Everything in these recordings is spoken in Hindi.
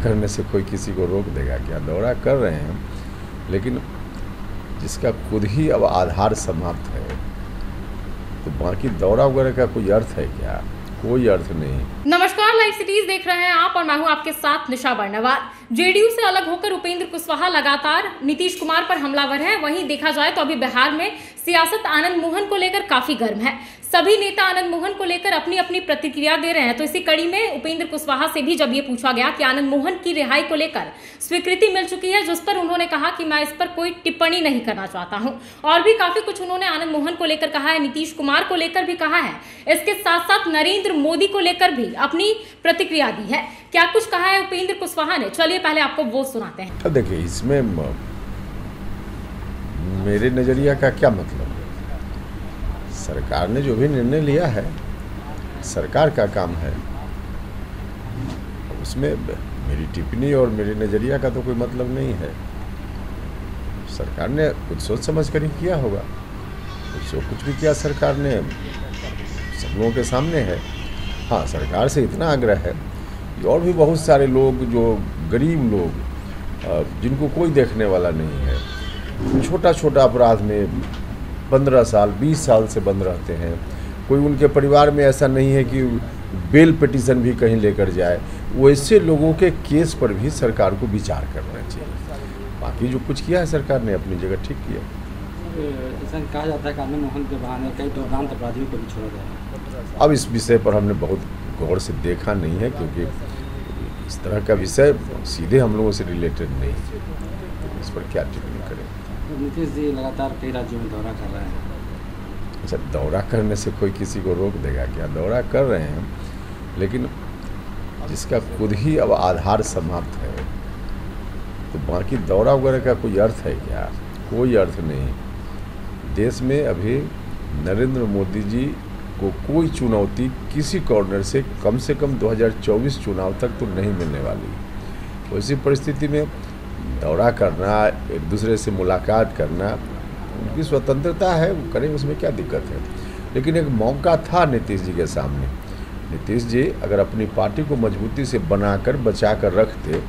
करने से कोई किसी को रोक देगा क्या? दौरा कर रहे हैं, लेकिन जिसका खुद ही अब आधार समाप्त है, तो बाकी दौरा वगैरह का कोई अर्थ है क्या? कोई अर्थ नहीं। नमस्कार, लाइव सिटीज देख रहे हैं आप और मैं हूं आपके साथ निशा बर्नवाल। जेडीयू से अलग होकर उपेंद्र कुशवाहा लगातार नीतीश कुमार पर हमलावर है। वहीं देखा जाए तो अभी बिहार में सियासत आनंद मोहन को लेकर काफी गर्म है। सभी नेता आनंद मोहन को लेकर अपनी अपनी प्रतिक्रिया दे रहे हैं। तो इसी कड़ी में उपेंद्र कुशवाहा से भी जब ये पूछा गया कि आनंद मोहन की रिहाई को लेकर स्वीकृति मिल चुकी है, जिस पर उन्होंने कहा कि मैं इस पर कोई टिप्पणी नहीं करना चाहता हूं। और भी काफी कुछ उन्होंने आनंद मोहन को लेकर कहा है, नीतीश कुमार को लेकर भी कहा है। इसके साथ साथ नरेंद्र मोदी को लेकर भी अपनी प्रतिक्रिया दी है। क्या कुछ कहा है उपेंद्र कुशवाहा ने, चलिए पहले आपको वो सुनाते हैं। देखिए, इसमें मेरे नजरिया का क्या मतलब है? सरकार ने जो भी निर्णय लिया है, सरकार का काम है, उसमें मेरी टिप्पणी और मेरे नजरिया का तो कोई मतलब नहीं है। सरकार ने कुछ सोच समझ कर ही किया होगा। जो कुछ भी किया सरकार ने सब लोगों के सामने है। हाँ, सरकार से इतना आग्रह है कि और भी बहुत सारे लोग, जो गरीब लोग, जिनको कोई देखने वाला नहीं है, छोटा छोटा अपराध में 15 साल 20 साल से बंद रहते हैं, कोई उनके परिवार में ऐसा नहीं है कि बेल पिटीशन भी कहीं लेकर जाए, वैसे लोगों के केस पर भी सरकार को विचार करना चाहिए। बाकी जो कुछ किया है सरकार ने अपनी जगह ठीक किया। ऐसा कहा जाता है कि आनंद मोहन के बहाने कई दुर्दांत अपराधियों को भी छोड़ा गया। अब इस विषय पर हमने बहुत गौर से देखा नहीं है, क्योंकि इस तरह का विषय सीधे हम लोगों से रिलेटेड नहीं है, तो इस पर क्या टिप्पणी करें। नीतीश जी लगातार कई राज्यों में दौरा कर रहे हैं। अच्छा, दौरा करने से कोई किसी को रोक देगा क्या? दौरा कर रहे हैं, लेकिन जिसका खुद ही अब आधार समाप्त है, तो बाकी दौरा वगैरह का कोई अर्थ है क्या? कोई अर्थ नहीं। देश में अभी नरेंद्र मोदी जी को कोई चुनौती किसी कॉर्नर से कम 2024 चुनाव तक तो नहीं मिलने वाली। वैसी परिस्थिति में दौरा करना, एक दूसरे से मुलाकात करना, उनकी स्वतंत्रता है, वो करें, उसमें क्या दिक्कत है। लेकिन एक मौका था नीतीश जी के सामने। नीतीश जी अगर अपनी पार्टी को मजबूती से बनाकर बचा कर रखते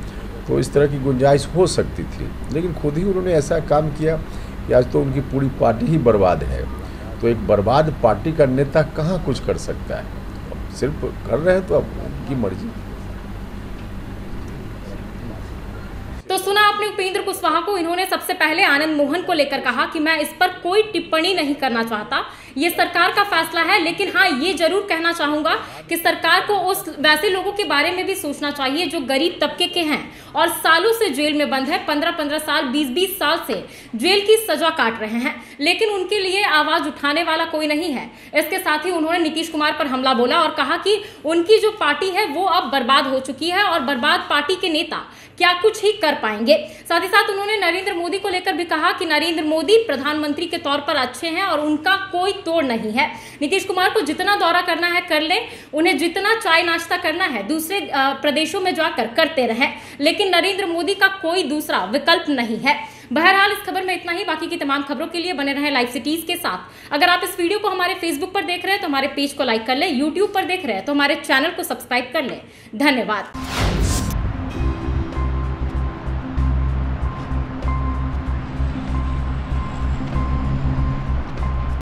तो इस तरह की गुंजाइश हो सकती थी, लेकिन खुद ही उन्होंने ऐसा काम किया कि आज तो उनकी पूरी पार्टी ही बर्बाद है। तो एक बर्बाद पार्टी का नेता कहाँ कुछ कर सकता है? सिर्फ कर रहे हैं तो अब उनकी मर्जी। तो सुना आपने उपेंद्र कुशवाहा को। इन्होंने सबसे पहले आनंद मोहन को लेकर कहा कि मैं इस पर कोई टिप्पणी नहीं करना चाहता, ये सरकार का फैसला है। लेकिन हाँ, ये जरूर कहना चाहूंगा कि सरकार को उस वैसे लोगों के बारे में भी सोचना चाहिए जो गरीब तबके के हैं और सालों से जेल में बंद है, 15-15 साल 20-20 साल से जेल की सजा काट रहे हैं, लेकिन उनके लिए आवाज उठाने वाला कोई नहीं है। इसके साथ ही उन्होंने नीतीश कुमार पर हमला बोला और कहा कि उनकी जो पार्टी है वो अब बर्बाद हो चुकी है और बर्बाद पार्टी के नेता क्या कुछ ही कर पाएंगे। साथ ही साथ उन्होंने नरेंद्र मोदी को लेकर भी कहा कि नरेंद्र मोदी प्रधानमंत्री के तौर पर अच्छे हैं और उनका कोई तोड़ नहीं है। नीतीश कुमार को जितना दौरा करना है कर ले, उन्हें जितना चाय नाश्ता करना है दूसरे प्रदेशों में जाकर करते रहें, लेकिन नरेंद्र मोदी का कोई दूसरा विकल्प नहीं है। बहरहाल इस खबर में इतना ही। बाकी की तमाम खबरों के लिए बने रहें लाइव सिटीज के साथ। अगर आप इस वीडियो को हमारे फेसबुक पर देख रहे हैं तो हमारे पेज को लाइक कर ले, यूट्यूब पर देख रहे हैं तो हमारे चैनल को सब्सक्राइब कर ले। धन्यवाद।